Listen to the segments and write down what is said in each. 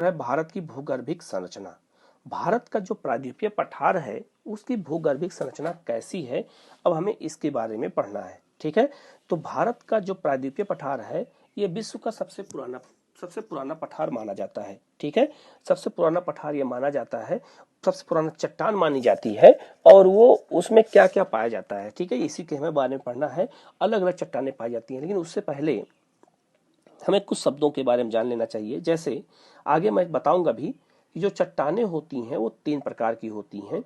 है भारत की भूगर्भिक संरचना। भारत का जो प्रायद्वीपीय पठार है उसकी भूगर्भिक संरचना कैसी है, अब हमें इसके बारे में पढ़ना है। ठीक है, तो भारत का जो प्रायद्वीपीय पठार है ये विश्व का सबसे पुराना पठार माना जाता है। ठीक है, सबसे पुराना पठार ये माना जाता है, सबसे पुराना चट्टान मानी जाती है और वो उसमें क्या क्या पाया जाता है। ठीक है, इसी के हमें बारे में पढ़ना है। अलग अलग चट्टानें पाई जाती हैं, लेकिन उससे पहले हमें कुछ शब्दों के बारे में जान लेना चाहिए। जैसे आगे मैं बताऊंगा भी कि जो चट्टानें होती हैं वो 3 प्रकार की होती हैं: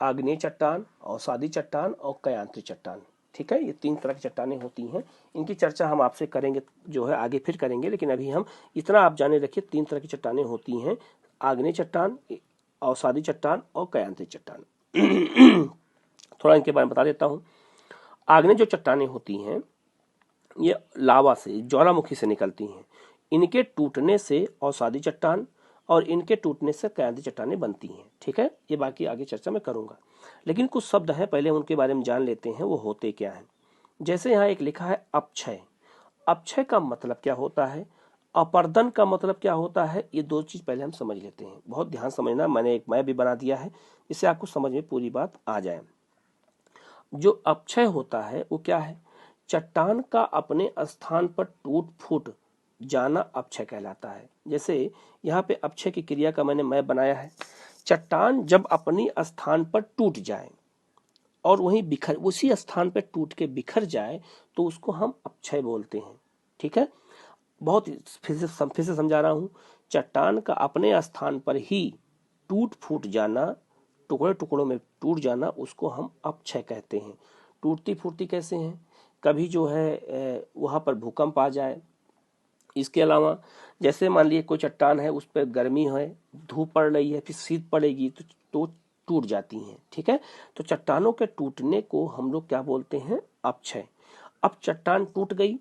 आग्नेय चट्टान, अवसादी चट्टान और कयांत्री चट्टान। ठीक है, ये 3 तरह की चट्टानें होती हैं। इनकी चर्चा हम आपसे करेंगे, जो है आगे फिर करेंगे, लेकिन अभी हम इतना आप जाने रखिए 3 तरह की चट्टानें होती हैं: आग्नेय चट्टान, अवसादी चट्टान और कयांत्री चट्टान। थोड़ा इनके बारे में बता देता हूँ। आग्नेय जो चट्टानें होती हैं ये लावा से, ज्वालामुखी से निकलती हैं। इनके टूटने से अवसादी चट्टान और इनके टूटने से कयांत्री चट्टानें बनती हैं। ठीक है, ये बाकी आगे चर्चा में करूंगा, लेकिन कुछ शब्द हैं पहले उनके बारे में जान लेते हैं, वो होते क्या हैं। जैसे यहाँ एक लिखा है अपक्षय। अपक्षय का मतलब क्या होता है, अपर्दन का मतलब क्या होता है, ये 2 चीज पहले हम समझ लेते हैं। बहुत ध्यान समझना, मैंने एक मैप भी बना दिया है, इससे आपको समझ में पूरी बात आ जाए। जो अपक्षय होता है वो क्या है, चट्टान का अपने स्थान पर टूट फूट जाना अपक्षय कहलाता है। जैसे यहाँ पे अपक्षय की क्रिया का मैंने मैप बनाया है। चट्टान जब अपनी स्थान पर टूट जाए और वहीं बिखर, उसी स्थान पर टूट के बिखर जाए तो उसको हम अपक्षय बोलते हैं। ठीक है, बहुत फिर से समझा रहा हूँ। चट्टान का अपने स्थान पर ही टूट फूट जाना, टुकड़े टुकड़ों में टूट जाना, उसको हम अपक्षय कहते हैं। टूटती फूटती कैसे हैं, कभी जो है वहाँ पर भूकंप आ जाए। इसके अलावा जैसे मान लीजिए कोई चट्टान है, उस पर गर्मी है, धूप पड़ रही है, फिर शीत पड़ेगी तो टूट जाती हैं। ठीक है, तो चट्टानों के टूटने को हम लोग क्या बोलते हैं, अपक्षय। अब चट्टान टूट गई,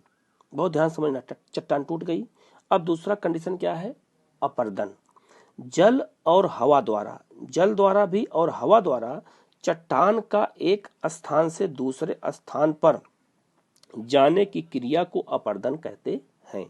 बहुत ध्यान समझना, चट्टान टूट गई। अब दूसरा कंडीशन क्या है, अपर्दन। जल और हवा द्वारा, जल द्वारा भी और हवा द्वारा चट्टान का एक स्थान से दूसरे स्थान पर जाने की क्रिया को अपर्दन कहते हैं।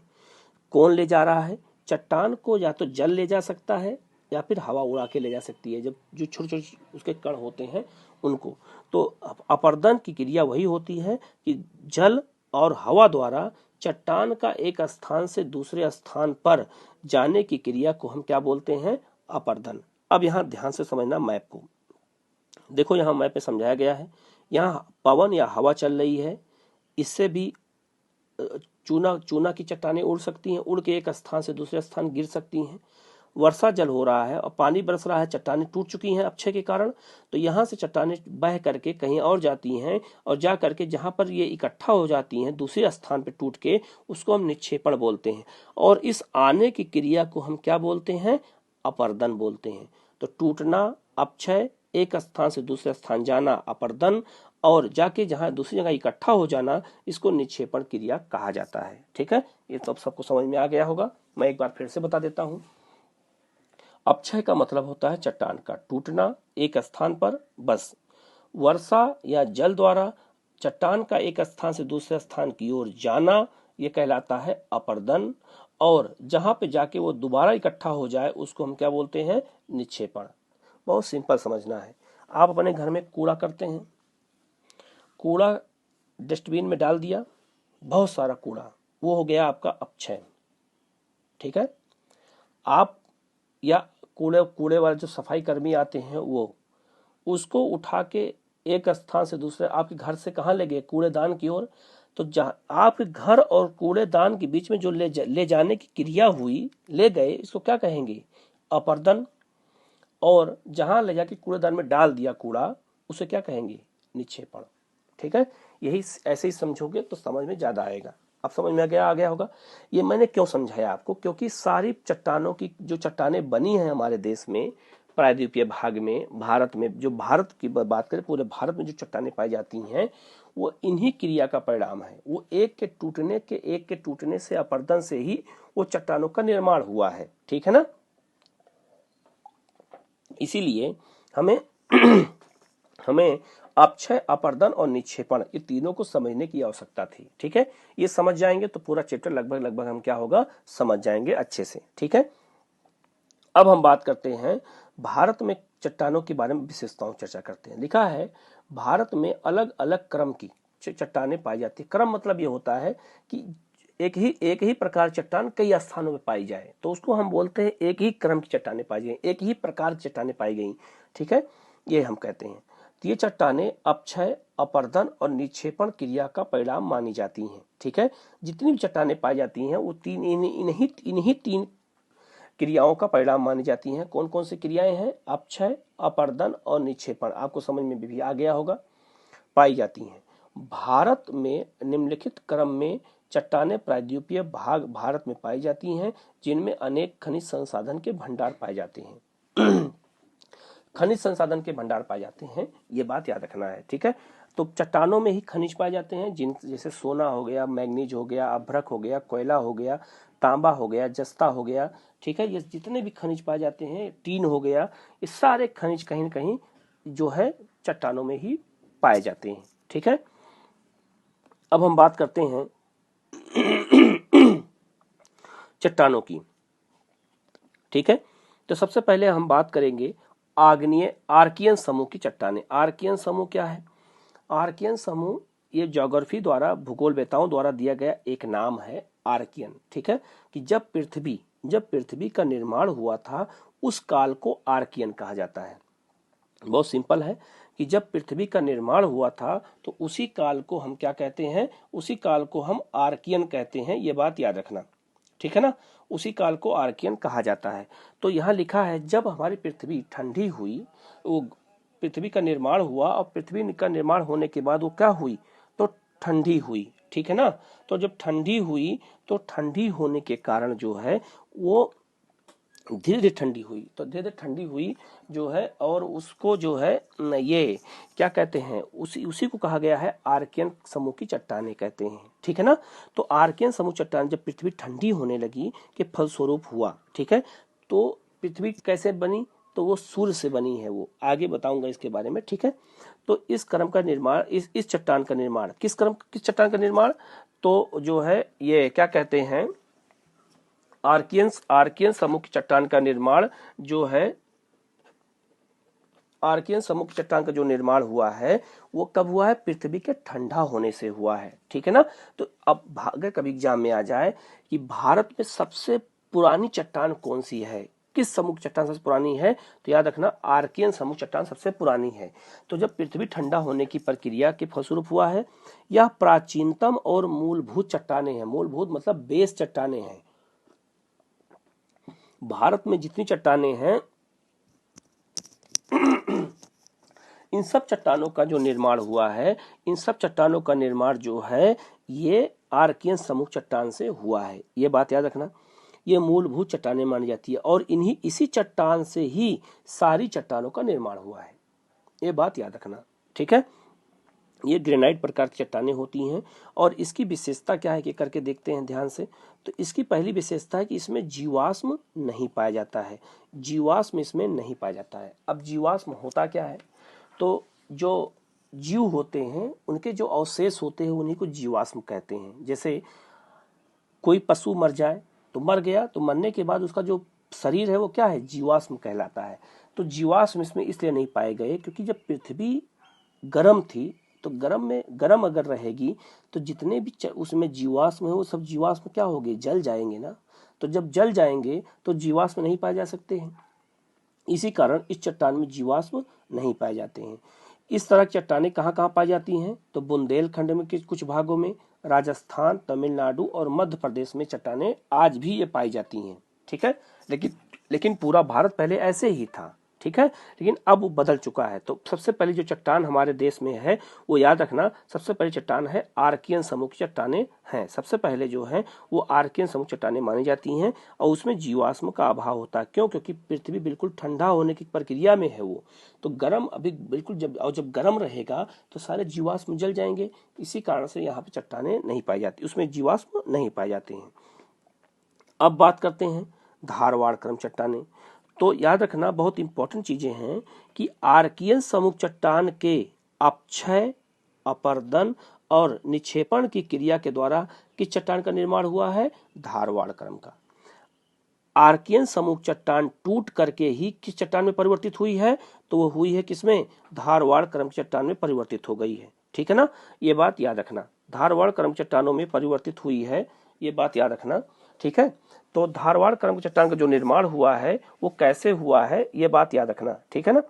कौन ले जा रहा है, चट्टान को या तो जल ले जा सकता है या फिर हवा उड़ा के ले जा सकती है, जब जो छोटे छोटे उसके कण होते हैं उनको। तो अपर्दन की क्रिया वही होती है कि जल और हवा द्वारा चट्टान का एक स्थान से दूसरे स्थान पर जाने की क्रिया को हम क्या बोलते हैं, अपर्दन। अब यहाँ ध्यान से समझना मैप को। देखो यहाँ मैप में समझाया गया है, यहाँ पवन या हवा चल रही है, इससे भी चूना की चट्टानें उड़ सकती हैं, उड़ के एक स्थान से दूसरे स्थान गिर सकती हैं। वर्षा जल हो रहा है और पानी बरस रहा है, चट्टानें टूट चुकी हैं अपक्षय के कारण, तो यहाँ से चट्टानें बह करके कहीं और जाती हैं और जा करके जहाँ पर ये इकट्ठा हो जाती हैं दूसरे स्थान पर टूट के, उसको हम निक्षेपण बोलते हैं। और इस आने की क्रिया को हम क्या बोलते हैं, अपर्दन बोलते हैं। तो टूटना अपक्षय, एक स्थान से दूसरे स्थान जाना अपर्दन, और जाके जहां दूसरी जगह इकट्ठा हो जाना, इसको निक्षेपण क्रिया कहा जाता है। ठीक है, ये तो सबको समझ में आ गया होगा। मैं एक बार फिर से बता देता हूं। अपक्षय का मतलब होता है चट्टान का टूटना एक स्थान पर, बस। वर्षा या जल द्वारा चट्टान का एक स्थान से दूसरे स्थान की ओर जाना, यह कहलाता है अपर्दन। और जहां पे जाके वो दोबारा इकट्ठा हो जाए उसको हम क्या बोलते हैं, निक्षेपण। बहुत सिंपल समझना है। आप अपने घर में कूड़ा करते हैं, कूड़ा डस्टबिन में डाल दिया, बहुत सारा कूड़ा, वो हो गया आपका अपक्षय। ठीक है, आप या कूड़े वाले जो सफाई कर्मी आते हैं वो उसको उठा के एक स्थान से दूसरे, आपके घर से कहाँ ले गए, कूड़ेदान की ओर, तो जहाँ आपके घर और कूड़ेदान के बीच में जो ले जाने की क्रिया हुई, ले गए, इसको क्या कहेंगे, अपर्दन। और जहां ले जाके कूड़ेदान में डाल दिया कूड़ा, उसे क्या कहेंगे, निक्षेपण। ठीक है, यही ऐसे ही समझोगे तो समझ में ज्यादा आएगा। अब समझ में आ गया होगा। ये मैंने क्यों समझाया आपको, क्योंकि सारी चट्टानों की जो चट्टानें बनी हैं हमारे देश में, प्रायद्वीपीय भाग में, भारत में, जो भारत की बात करें, पूरे भारत में जो चट्टानें पाई जाती हैं वो इन्हीं क्रिया का परिणाम है। वो एक के टूटने से, अपर्दन से ही वो चट्टानों का निर्माण हुआ है। ठीक है ना, इसीलिए हमें हमें अपक्षय, अपर्दन और निक्षेपण, ये तीनों को समझने की आवश्यकता थी। ठीक है, ये समझ जाएंगे तो पूरा चैप्टर लगभग हम क्या होगा, समझ जाएंगे अच्छे से। ठीक है, अब हम बात करते हैं भारत में चट्टानों के बारे में, विशेषताओं चर्चा करते हैं। लिखा है भारत में अलग अलग क्रम की चट्टानें पाई जाती है। क्रम मतलब ये होता है कि एक ही प्रकार चट्टान कई स्थानों में पाई जाए तो उसको हम बोलते हैं एक ही क्रम की चट्टानें पाई गई, एक ही प्रकार की चट्टानें पाई गई, ठीक है, ये हम कहते हैं। तो ये चट्टानें अपक्षय, अपरदन और निक्षेपण क्रिया का परिणाम मानी जाती हैं, ठीक है। जितनी भी चट्टानें पाई जाती हैं वो इन्हीं तीन क्रियाओं का परिणाम मानी जाती हैं। कौन कौन सी क्रियाएं हैं? अपक्षय, अपरदन और निक्षेपण, आपको समझ में भी आ गया होगा, पाई जाती हैं। भारत में निम्नलिखित क्रम में चट्टानें प्रायद्वीपीय भाग भारत में पाई जाती हैं, जिनमें अनेक खनिज संसाधन के भंडार पाए जाते हैं। खनिज संसाधन के भंडार पाए जाते हैं, ये बात याद रखना है, ठीक है। तो चट्टानों में ही खनिज पाए जाते हैं, जिन जैसे सोना हो गया, मैग्नीज हो गया, अभ्रक हो गया, कोयला हो गया, तांबा हो गया, जस्ता हो गया, ठीक है। ये जितने भी खनिज पाए जाते हैं, टीन हो गया, ये सारे खनिज कहीं न कहीं जो है चट्टानों में ही पाए जाते हैं, ठीक है। अब हम बात करते हैं चट्टानों की, ठीक है। तो सबसे पहले हम बात करेंगे आग्नेय आर्कियन समूह की चट्टानें। आर्कियन समूह क्या है? आर्कियन समूह ये ज्योग्राफी द्वारा, भूगोलवेताओं द्वारा दिया गया एक नाम है आर्कियन, ठीक है। कि जब पृथ्वी का निर्माण हुआ था उस काल को आर्कियन कहा जाता है। बहुत सिंपल है कि जब पृथ्वी का निर्माण हुआ था तो उसी काल को हम क्या कहते हैं? उसी काल को हम आर्कियन कहते हैं, ये बात याद रखना, ठीक है ना। उसी काल को आर्कियन कहा जाता है। तो यहाँ लिखा है जब हमारी पृथ्वी ठंडी हुई, वो पृथ्वी का निर्माण हुआ और पृथ्वी का निर्माण होने के बाद वो क्या हुई? तो ठंडी हुई, ठीक है ना। तो जब ठंडी हुई तो ठंडी होने के कारण जो है वो धीरे धीरे ठंडी हुई, तो धीरे धीरे ठंडी हुई जो है, और उसको जो है ये क्या कहते हैं? उसी को कहा गया है आर्कियन समूह की चट्टानें कहते हैं, ठीक है ना। तो आर्कियन समूह चट्टान जब पृथ्वी ठंडी होने लगी के फलस्वरूप हुआ, ठीक है। तो पृथ्वी कैसे बनी? तो वो सूर्य से बनी है, वो आगे बताऊंगा इसके बारे में, ठीक है। तो इस क्रम का निर्माण, इस चट्टान का निर्माण, किस चट्टान का निर्माण? तो जो है ये क्या कहते हैं, आर्कियन समूह की चट्टान का निर्माण जो है, आर्कियन समूह की चट्टान का जो निर्माण हुआ है वो कब हुआ है? पृथ्वी के ठंडा होने से हुआ है, ठीक है ना। तो अब अगर कभी एग्जाम में आ जाए कि भारत में सबसे पुरानी चट्टान कौन सी है, किस समूह की चट्टान सबसे पुरानी है, तो याद रखना आर्कियन समूह चट्टान सबसे पुरानी है। तो जब पृथ्वी ठंडा होने की प्रक्रिया के फलस्वरूप हुआ है, यह प्राचीनतम और मूलभूत चट्टानें हैं। मूलभूत मतलब बेस चट्टानें हैं। भारत में जितनी चट्टानें हैं इन सब चट्टानों का जो निर्माण हुआ है, इन सब चट्टानों का निर्माण जो है ये आर्कियन समूह चट्टान से हुआ है, ये बात याद रखना। ये मूलभूत चट्टानें मानी जाती है और इसी चट्टान से ही सारी चट्टानों का निर्माण हुआ है, ये बात याद रखना, ठीक है। ये ग्रेनाइट प्रकार की चट्टानें होती हैं और इसकी विशेषता क्या है कि करके देखते हैं ध्यान से। तो इसकी पहली विशेषता है कि इसमें जीवाश्म नहीं पाया जाता है, जीवाश्म इसमें नहीं पाया जाता है। अब जीवाश्म होता क्या है? तो जो जीव होते हैं उनके जो अवशेष होते हैं उन्हीं को जीवाश्म कहते हैं। जैसे कोई पशु मर जाए तो मर गया, तो मरने के बाद उसका जो शरीर है वो क्या है? जीवाश्म कहलाता है। तो जीवाश्म इसमें इसलिए नहीं पाए गए क्योंकि जब पृथ्वी गर्म थी तो गर्म अगर रहेगी तो जितने भी उसमें जीवाश्म है वो सब जीवाश्म क्या होंगे? जल जाएंगे ना। तो जब जल जाएंगे तो जीवाश्म नहीं पाए जा सकते हैं, इसी कारण इस चट्टान में जीवाश्म नहीं पाए जाते हैं। इस तरह की चट्टानें कहाँ कहाँ पाई जाती हैं? तो बुंदेलखंड में के कुछ भागों में, राजस्थान, तमिलनाडु और मध्य प्रदेश में चट्टानें आज भी ये पाई जाती हैं, ठीक है। लेकिन पूरा भारत पहले ऐसे ही था, ठीक है, लेकिन अब वो बदल चुका है। तो सबसे पहली जो चट्टान हमारे देश में है वो याद रखना, सबसे पहली चट्टान है आर्कियन समूह की चट्टानें हैं। सबसे पहले जो है वो आर्कियन समूह चट्टानें मानी जाती हैं और उसमें जीवाश्म का अभाव होता है। क्यों? क्योंकि पृथ्वी बिल्कुल ठंडा होने की प्रक्रिया में है वो, तो गर्म अभी बिल्कुल जब गर्म रहेगा तो सारे जीवाश्म जल जाएंगे, इसी कारण से यहाँ पे चट्टानें नहीं पाई जाती, उसमें जीवाश्म नहीं पाए जाते हैं। अब बात करते हैं धारवाड़ क्रम चट्टानें। तो याद रखना बहुत इंपॉर्टेंट चीजें हैं कि आर्कियन समूह चट्टान के अपक्षय, अपरदन और निक्षेपण की क्रिया के द्वारा किस चट्टान का निर्माण हुआ है? धारवाड़ क्रम का। आर्कियन समूह चट्टान टूट करके ही किस चट्टान में परिवर्तित हुई है, तो वो हुई है किसमें, धारवाड़ क्रम चट्टान में परिवर्तित हो गई है। ठीक है ना, ये बात याद रखना, धारवाड़ क्रम चट्टानों में परिवर्तित हुई है, ये बात याद रखना। ठीक है, तो धारवाड़ क्रम चट्टान का जो निर्माण हुआ है वो कैसे हुआ है, ये बात याद रखना। ठीक है ना,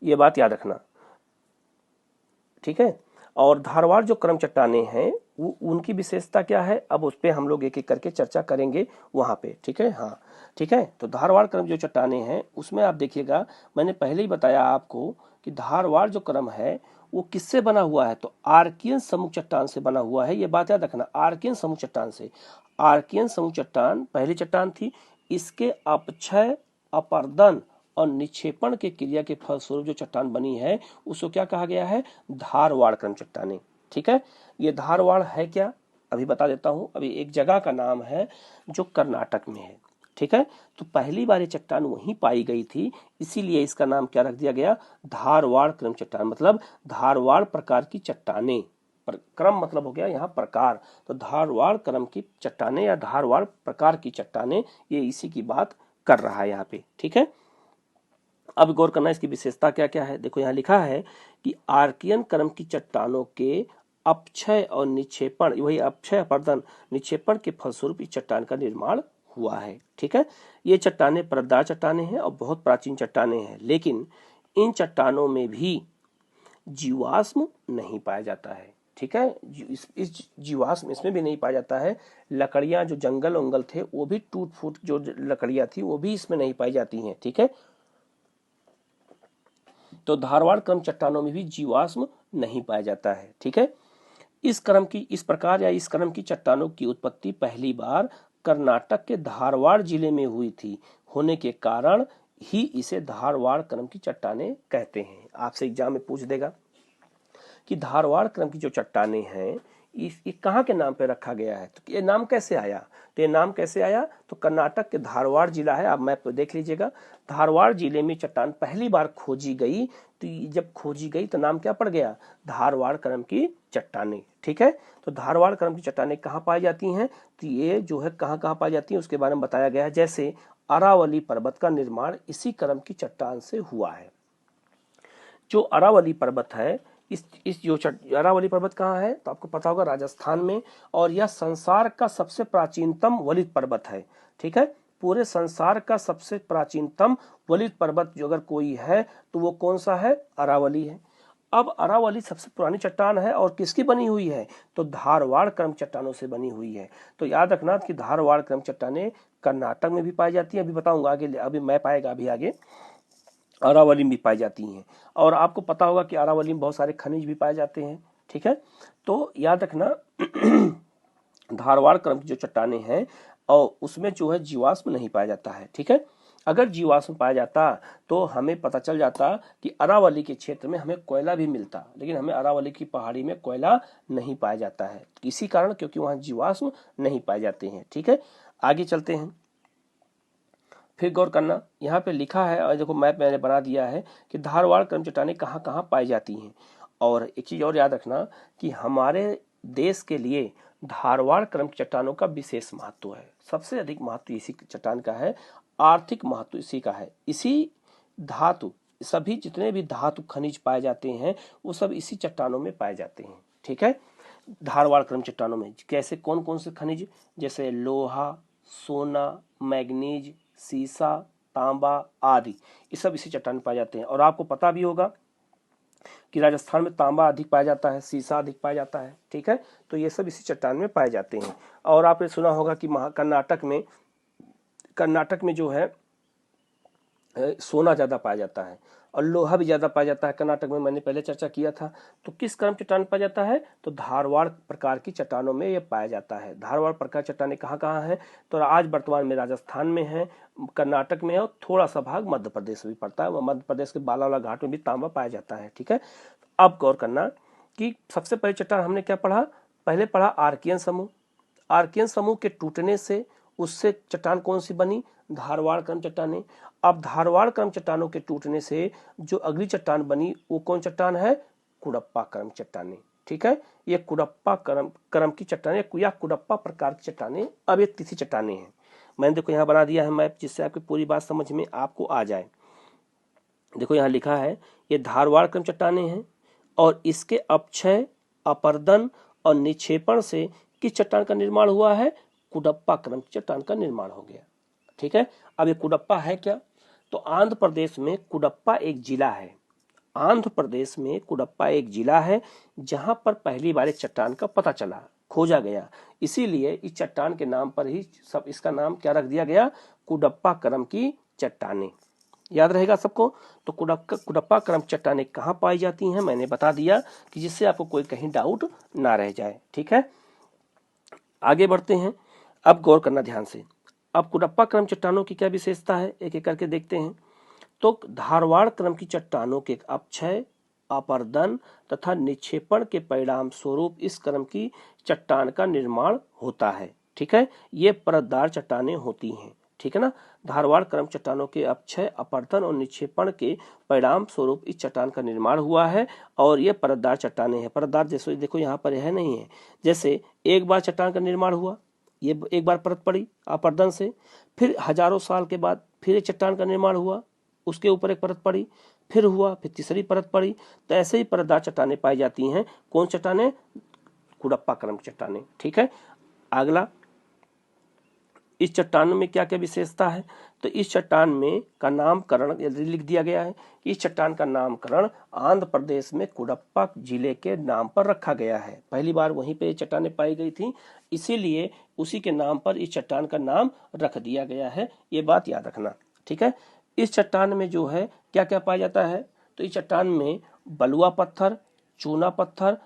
ये बात याद रखना। ठीक है, और धारवाड़ जो क्रम चट्टाने हैं वो उनकी विशेषता क्या है, अब उस पर हम लोग एक एक करके चर्चा करेंगे वहां पे। ठीक है, हाँ ठीक है। तो धारवाड़ क्रम जो चट्टाने हैं उसमें आप देखिएगा, मैंने पहले ही बताया आपको कि धारवाड़ जो क्रम है वो किससे बना हुआ है, तो आर्कियन समूह चट्टान से बना हुआ है, ये बात याद रखना, आर्कियन समूह चट्टान से। आर्कियन समूह चट्टान पहली चट्टान थी, इसके अपक्षय, अपर्दन और निक्षेपण के क्रिया के फलस्वरूप जो चट्टान बनी है उसको क्या कहा गया है, धारवाड़ क्रम चट्टाने। ठीक है, ये धारवाड़ है क्या, अभी बता देता हूं, अभी एक जगह का नाम है जो कर्नाटक में है। ठीक है, तो पहली बार ये चट्टान वहीं पाई गई थी, इसीलिए इसका नाम क्या रख दिया गया, धारवाड़ क्रम चट्टान, मतलब धारवाड़ प्रकार की चट्टाने, क्रम मतलब हो गया यहाँ प्रकार, तो धारवाड़ क्रम की चट्टाने या धारवाड़ प्रकार की चट्टाने, ये इसी की बात कर रहा है यहाँ पे। ठीक है, अब गौर करना इसकी विशेषता क्या क्या है, देखो यहाँ लिखा है कि आर्कियन क्रम की चट्टानों के अपक्षय और निक्षेपण, वही अपक्षय अपर्दन निक्षेपण के फलस्वरूप इस चट्टान का निर्माण हुआ है। ठीक है, ये चट्टाने परतदार चट्टाने हैं और बहुत प्राचीन चट्टाने हैं, लेकिन इन चट्टानों में भी जीवाश्म नहीं पाया जाता है। ठीक है, इस जीवाश्म इसमें भी नहीं पाया जाता है, लकड़ियां जो जंगल उंगल थे वो भी टूट फूट जो लकड़ियां थी वो भी इसमें नहीं पाई जाती हैं। ठीक है, तो धारवाड़ क्रम चट्टानों में भी जीवाश्म नहीं पाया जाता है। ठीक है, इस क्रम की, इस प्रकार या इस क्रम की चट्टानों की उत्पत्ति पहली बार कर्नाटक के धारवाड़ जिले में हुई थी, होने के कारण ही इसे धारवाड़ क्रम की चट्टाने कहते हैं। आपसे एग्जाम में पूछ देगा कि धारवाड़ क्रम की जो चट्टाने हैं ये कहाँ के नाम पे रखा गया है, तो ये नाम कैसे आया, तो ये नाम कैसे आया, तो कर्नाटक के धारवाड़ जिला है, आप मैप पे देख लीजिएगा, धारवाड़ जिले में चट्टान पहली बार खोजी गई, तो जब खोजी गई तो नाम क्या पड़ गया, धारवाड़ क्रम की चट्टाने। ठीक है, तो धारवाड़ क्रम की चट्टाने कहाँ पाई जाती हैं, तो ये जो है कहाँ कहाँ पाई जाती है उसके बारे में बताया गया है। जैसे अरावली पर्वत का निर्माण इसी क्रम की चट्टान से हुआ है। जो अरावली पर्वत है, इस जो अरावली पर्वत कहाँ है, तो आपको पता होगा राजस्थान में, और यह संसार का सबसे प्राचीनतम वलित पर्वत है। ठीक है, पूरे संसार का सबसे प्राचीनतम वलित पर्वत जो अगर कोई है तो वो कौन सा है, अरावली है। अब अरावली सबसे पुरानी चट्टान है और किसकी बनी हुई है, तो धारवाड़ क्रम चट्टानों से बनी हुई है। तो याद रखना कि धारवाड़ क्रम चट्टाने कर्नाटक में भी पाई जाती है, अभी बताऊंगा आगे, अभी मैप आएगा अभी आगे, अरावली में भी पाई जाती हैं। और आपको पता होगा कि अरावली में बहुत सारे खनिज भी पाए जाते हैं। ठीक है, तो याद रखना धारवाड़ क्रम की जो चट्टाने हैं और उसमें जो है जीवाश्म नहीं पाया जाता है। ठीक है, अगर जीवाश्म पाया जाता तो हमें पता चल जाता कि अरावली के क्षेत्र में हमें कोयला भी मिलता, लेकिन हमें अरावली की पहाड़ी में कोयला नहीं पाया जाता है, इसी कारण क्योंकि वहां जीवाश्म नहीं पाए जाते हैं। ठीक है, आगे चलते हैं, फिर गौर करना यहाँ पे लिखा है, और देखो मैप मैंने बना दिया है कि धारवाड़ क्रम चट्टानें कहाँ कहाँ पाई जाती हैं। और एक चीज और याद रखना कि हमारे देश के लिए धारवाड़ क्रम चट्टानों का विशेष महत्व है, सबसे अधिक महत्व इसी चट्टान का है, आर्थिक महत्व इसी का है। इसी धातु, सभी जितने भी धातु खनिज पाए जाते हैं वो सब इसी चट्टानों में पाए जाते हैं। ठीक है, धारवाड़ क्रम चट्टानों में कैसे कौन कौन से खनिज, जैसे लोहा, सोना, मैग्नीज, सीसा, तांबा आदि, ये सब इसी चट्टान में पाए जाते हैं। और आपको पता भी होगा कि राजस्थान में तांबा अधिक पाया जाता है, सीसा अधिक पाया जाता है। ठीक है, तो ये सब इसी चट्टान में पाए जाते हैं। और आपने सुना होगा कि कर्नाटक में जो है सोना ज्यादा पाया जाता है और लोहा भी ज्यादा पाया जाता है कर्नाटक में, मैंने पहले चर्चा किया था। तो किस क्रम चट्टान पाया जाता है, तो धारवाड़ प्रकार की चट्टानों में यह पाया जाता है। धारवाड़ प्रकार चट्टानें कहाँ कहाँ है, तो आज वर्तमान में राजस्थान में है, कर्नाटक में है और थोड़ा सा भाग मध्य प्रदेश में भी पड़ता है, मध्य प्रदेश के बालावाला घाट में भी तांबा पाया जाता है। ठीक है, अब गौर करना कि सबसे पहले चट्टान हमने क्या पढ़ा, पहले पढ़ा आर्कियन समूह। आर्कियन समूह के टूटने से उससे चट्टान कौन सी बनी, धारवाड़ क्रम चट्टानें। अब धारवाड़ क्रम चट्टानों के टूटने से जो अगली चट्टान बनी वो कौन चट्टान है, कुडप्पा क्रम चट्टानें। ठीक है, ये कुडप्पा क्रम की चट्टानें या कुडप्पा प्रकार की चट्टानें अब ये तिथि चट्टानें हैं। मैंने देखो यहाँ बना दिया है मैप, जिससे आपकी पूरी बात समझ में आपको आ जाए। देखो यहाँ लिखा है ये धारवाड़ क्रम चट्टाने हैं और इसके अपक्षय, अपरदन और निक्षेपण से किस चट्टान का निर्माण हुआ है? कुडप्पा क्रम की चट्टान का निर्माण हो गया। ठीक है, अब ये कुडप्पा है क्या? तो आंध्र प्रदेश में कुडप्पा एक जिला है। आंध्र प्रदेश में कुडप्पा एक जिला है जहां पर पहली बार एक चट्टान का पता चला, खोजा गया। इसीलिए इस चट्टान के नाम पर ही सब इसका नाम क्या रख दिया गया? कुडप्पा क्रम की चट्टानें। याद रहेगा सबको। तो कुडप्पा क्रम चट्टानें कहाँ पाई जाती हैं मैंने बता दिया, कि जिससे आपको कोई कहीं डाउट ना रह जाए। ठीक है, आगे बढ़ते हैं। अब गौर करना ध्यान से। अब कुडप्पा क्रम चट्टानों की क्या विशेषता है, एक एक करके देखते हैं। तो धारवाड़ क्रम की चट्टानों के अपक्षय, अपरदन तथा निक्षेपण के परिणाम स्वरूप इस क्रम की चट्टान का निर्माण होता है। ठीक है, ये परतदार चट्टानें होती हैं। ठीक है ना, धारवाड़ क्रम चट्टानों के अपक्षय, अपरदन और निक्षेपण के परिणाम स्वरूप इस चट्टान का निर्माण हुआ है और ये परतदार चट्टानें हैं। परतदार जैसे देखो यहाँ पर है नहीं है, जैसे एक बार चट्टान का निर्माण हुआ, ये एक बार परत पड़ी अपरदन से, फिर हजारों साल के बाद फिर एक चट्टान का निर्माण हुआ, उसके ऊपर एक परत पड़ी, फिर हुआ, फिर तीसरी परत पड़ी। तो ऐसे ही परतदार चट्टानें पाई जाती हैं। कौन चट्टानें? कुडप्पा क्रम चट्टानें। ठीक है, अगला, इस चट्टान में क्या क्या विशेषता है? तो इस चट्टान में का नामकरण लिख दिया गया है कि इस चट्टान का नामकरण आंध्र प्रदेश में कुडप्पा जिले के नाम पर रखा गया है। पहली बार वहीं पे चट्टानें पाई गई थी, इसीलिए उसी के नाम पर इस चट्टान का नाम रख दिया गया है। ये बात याद रखना। ठीक है, इस चट्टान में जो है क्या क्या पाया जाता है? तो इस चट्टान में बलुआ पत्थर, चूना पत्थर,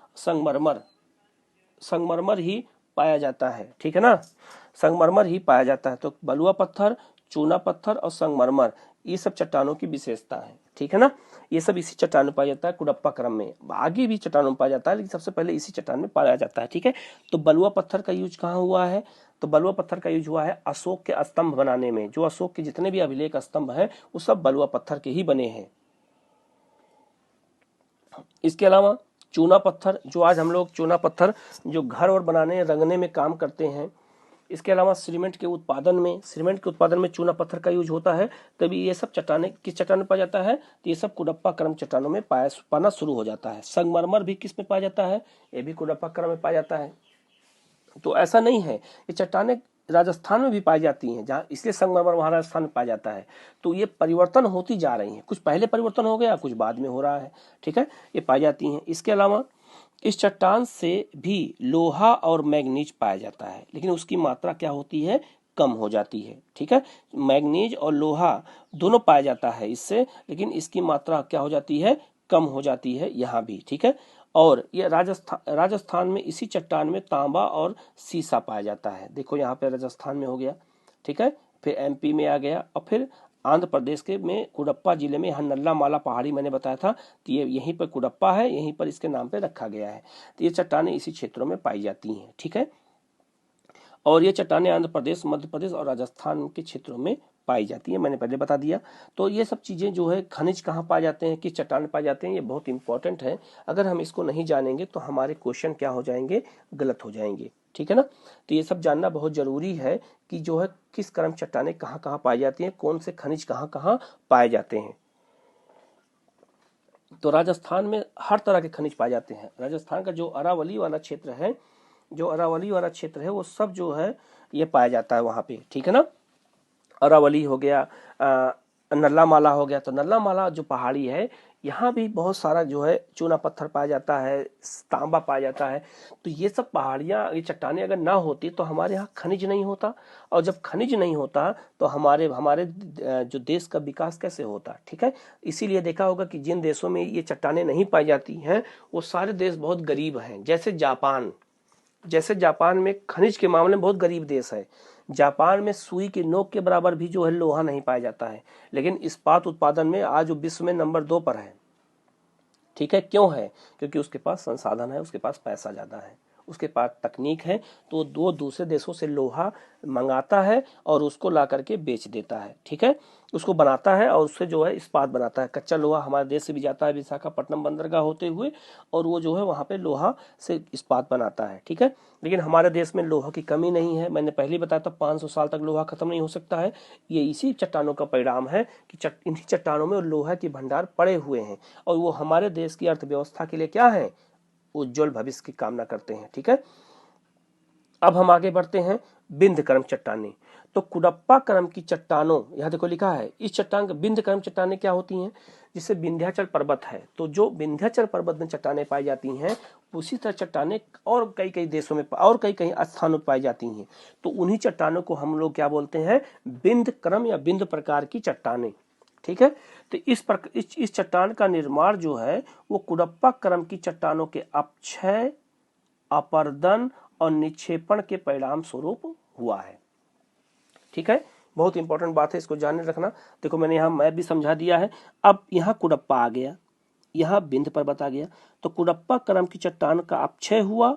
संगमरमर ही पाया जाता है। ठीक है ना, संगमरमर ही पाया जाता है। तो बलुआ पत्थर, चूना पत्थर और संगमरमर, ये सब चट्टानों की विशेषता है। ठीक है ना, ये सब इसी चट्टान में पाया जाता है कुडप्पा क्रम में। आगे भी चट्टानों में पाया जाता है, लेकिन सबसे पहले इसी चट्टान में पाया जाता है। ठीक है, तो बलुआ पत्थर का यूज कहाँ हुआ है? तो बलुआ पत्थर का यूज हुआ है अशोक के स्तंभ बनाने में। जो अशोक के जितने भी अभिलेख स्तंभ हैं वो सब बलुआ पत्थर के ही बने हैं। इसके अलावा चूना पत्थर, जो आज हम लोग चूना पत्थर जो घर और बनाने रंगने में काम करते हैं। इसके अलावा सीमेंट के उत्पादन में चूना पत्थर का यूज होता है। तभी ये सब चट्टानें किस चट्टान में पाया जाता है? तो ये सब कुडप्पा क्रम चट्टानों में पाना शुरू हो जाता है। संगमरमर भी किस में पाया जाता है? ये भी कुडप्पा क्रम में पाया जाता है। तो ऐसा नहीं है, ये चट्टानें राजस्थान में भी पाई जाती हैं, जहाँ इसलिए संगमरमर वहाँ राजस्थान में पाया जाता है। तो ये परिवर्तन होती जा रही हैं, कुछ पहले परिवर्तन हो गया, कुछ बाद में हो रहा है। ठीक है, ये पाई जाती हैं। इसके अलावा इस चट्टान से भी लोहा और मैग्नीज पाया जाता है, लेकिन उसकी मात्रा क्या होती है? कम हो जाती है। ठीक है, मैग्नीज और लोहा दोनों पाया जाता है इससे, लेकिन इसकी मात्रा क्या हो जाती है? कम हो जाती है यहाँ भी। ठीक है, और ये राजस्थान में इसी चट्टान में तांबा और सीसा पाया जाता है। देखो यहाँ पे राजस्थान में हो गया। ठीक है, फिर एमपी में आ गया, और फिर आंध्र प्रदेश के में कुडप्पा जिले में यहाँ नल्ला माला पहाड़ी मैंने बताया था, तो ये यहीं पर कुडप्पा है, यहीं पर इसके नाम पे रखा गया है। तो ये चट्टानें इसी क्षेत्रों में पाई जाती हैं। ठीक है, और ये चट्टानें आंध्र प्रदेश, मध्य प्रदेश और राजस्थान के क्षेत्रों में पाई जाती है, मैंने पहले बता दिया। तो ये सब चीज़ें जो है, खनिज कहाँ पाए जाते हैं, किस चट्टान पाए जाते हैं, ये बहुत इंपॉर्टेंट है। अगर हम इसको नहीं जानेंगे तो हमारे क्वेश्चन क्या हो जाएंगे? गलत हो जाएंगे। ठीक है ना, तो ये सब जानना बहुत जरूरी है कि जो है किस क्रम चट्टानें कहाँ कहाँ पाई जाती हैं, कौन से खनिज कहाँ कहाँ पाए जाते हैं। तो राजस्थान में हर तरह के खनिज पाए जाते हैं। राजस्थान का जो अरावली वाला क्षेत्र है, वो सब जो है ये पाया जाता है वहाँ पे। ठीक है ना, अरावली हो गया, नल्ला माला हो गया। तो नल्ला माला जो पहाड़ी है, यहाँ भी बहुत सारा जो है चूना पत्थर पाया जाता है, तांबा पाया जाता है। तो ये सब पहाड़ियाँ, ये चट्टानें अगर ना होती तो हमारे यहाँ खनिज नहीं होता, और जब खनिज नहीं होता तो हमारे जो देश का विकास कैसे होता? ठीक है, इसीलिए देखा होगा कि जिन देशों में ये चट्टानें नहीं पाई जाती हैं वो सारे देश बहुत गरीब हैं। जैसे जापान में खनिज के मामले में बहुत गरीब देश है। जापान में सुई की नोक के बराबर भी जो है लोहा नहीं पाया जाता है, लेकिन इस्पात उत्पादन में आज वो विश्व में नंबर 2 पर है। ठीक है, क्यों है? क्योंकि उसके पास संसाधन है, उसके पास पैसा ज्यादा है, उसके पास तकनीक है, तो वो दूसरे देशों से लोहा मंगाता है और उसको ला करके बेच देता है। ठीक है, उसको बनाता है और उससे जो है इस्पात बनाता है। कच्चा लोहा हमारे देश से भी जाता है विशाखापट्टनम बंदरगाह होते हुए, और वो जो है वहाँ पे लोहा से इस्पात बनाता है। ठीक है, लेकिन हमारे देश में लोहा की कमी नहीं है। मैंने पहले बताया था 500 साल तक लोहा खत्म नहीं हो सकता है। ये इसी चट्टानों का परिणाम है कि इन्हीं चट्टानों में लोहा के भंडार पड़े हुए हैं, और वो हमारे देश की अर्थव्यवस्था के लिए क्या है, उज्जवल भविष्य की कामना करते हैं। ठीक है, अब हम आगे बढ़ते हैं। बिंदकर्म चट्टानें, तो कुडप्पा क्रम की चट्टानों, यहाँ देखो लिखा है इस चट्टान बिंदकर्म चट्टानें क्या होती हैं, जिससे विंध्याचल पर्वत है, तो जो विंध्याचल पर्वत में चट्टानें पाई जाती हैं, उसी तरह चट्टानें और कई कई देशों में और कई कई स्थानों पर पाई जाती हैं। तो उन्हीं चट्टानों को हम लोग क्या बोलते हैं, बिंदक्रम या बिंद प्रकार की चट्टानें। ठीक है, तो इस चट्टान का निर्माण जो है वो कुडप्पा क्रम की चट्टानों के अपक्षय, अपर्दन और निक्षेपण के परिणाम स्वरूप हुआ है। ठीक है, बहुत इंपॉर्टेंट बात है, इसको जानने रखना। देखो मैंने यहाँ मैप भी समझा दिया है। अब यहाँ कुडप्पा आ गया, यहाँ बिंद पर्वत आ गया, तो कुडप्पा क्रम की चट्टान का अपक्षय हुआ,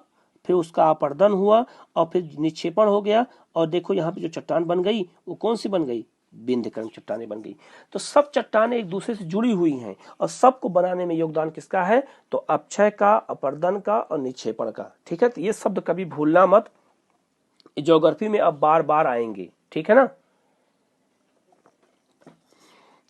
फिर उसका अपर्दन हुआ और फिर निक्षेपण हो गया, और देखो यहाँ पे जो चट्टान बन गई वो कौन सी बन गई, बिंद क्रम चट्टानें बन गई। तो सब चट्टानें एक दूसरे से जुड़ी हुई हैं, और सबको बनाने में योगदान किसका है, तो अपक्षय का, अपर्दन का और निक्षेपण का। ठीक है, तो ये शब्द कभी भूलना मत, ज्योग्राफी में अब बार बार आएंगे। ठीक है ना,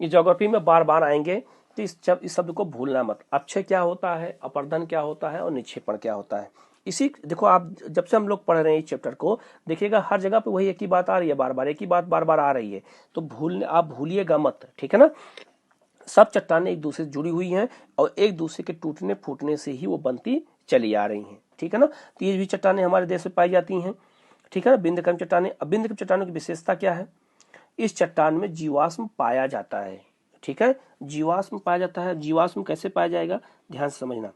ये ज्योग्राफी में बार बार आएंगे, तो इस शब्द को भूलना मत। अपक्षय क्या होता है, अपर्दन क्या होता है और निक्षेपण क्या होता है। इसी देखो आप जब से हम लोग पढ़ रहे हैं इस चैप्टर को, देखिएगा हर जगह पे वही एक ही बात आ रही है, बार बार एक ही बात बार बार आ रही है, तो आप भूलिएगा मत। ठीक है ना, सब चट्टानें एक दूसरे से जुड़ी हुई हैं और एक दूसरे के टूटने फूटने से ही वो बनती चली आ रही हैं। ठीक है ना, तो ये भी चट्टानें हमारे देश में पाई जाती हैं। ठीक है ना, बिंदकर्म चट्टानें। अब बिंदकर्म चट्टानों की विशेषता क्या है, इस चट्टान में जीवाश्म पाया जाता है। ठीक है, जीवाश्म पाया जाता है। जीवाश्म कैसे पाया जाएगा, ध्यान से समझना।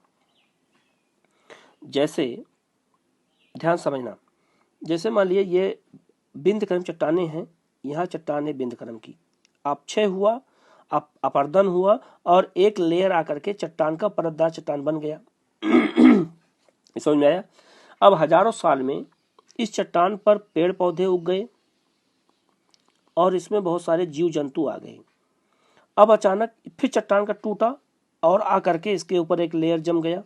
जैसे मान लिए ये बिंदकर्म चट्टानें हैं, यहाँ चट्टान है बिंदकर्म की, अपक्षय हुआ, अपर्दन हुआ और एक लेयर आकर के चट्टान का परतदार चट्टान बन गया। समझ में आया। अब हजारों साल में इस चट्टान पर पेड़ पौधे उग गए और इसमें बहुत सारे जीव जंतु आ गए। अब अचानक फिर चट्टान का टूटा और आकर के इसके ऊपर एक लेयर जम गया।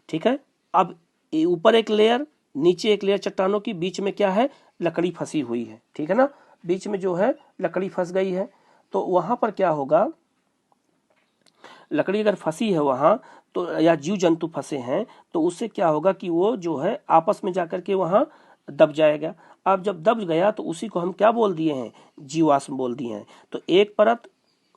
ठीक है, अब ऊपर एक लेयर, नीचे एक लेयर, चट्टानों की बीच में क्या है, लकड़ी फंसी हुई है। ठीक है ना, बीच में जो है लकड़ी फंस गई है, तो वहां पर क्या होगा, लकड़ी अगर फंसी है वहां तो, या जीव जंतु फंसे हैं, तो उससे क्या होगा कि वो जो है आपस में जाकर के वहां दब जाएगा। अब जब दब गया तो उसी को हम क्या बोल दिए हैं, जीवाश्म बोल दिए हैं। तो एक परत,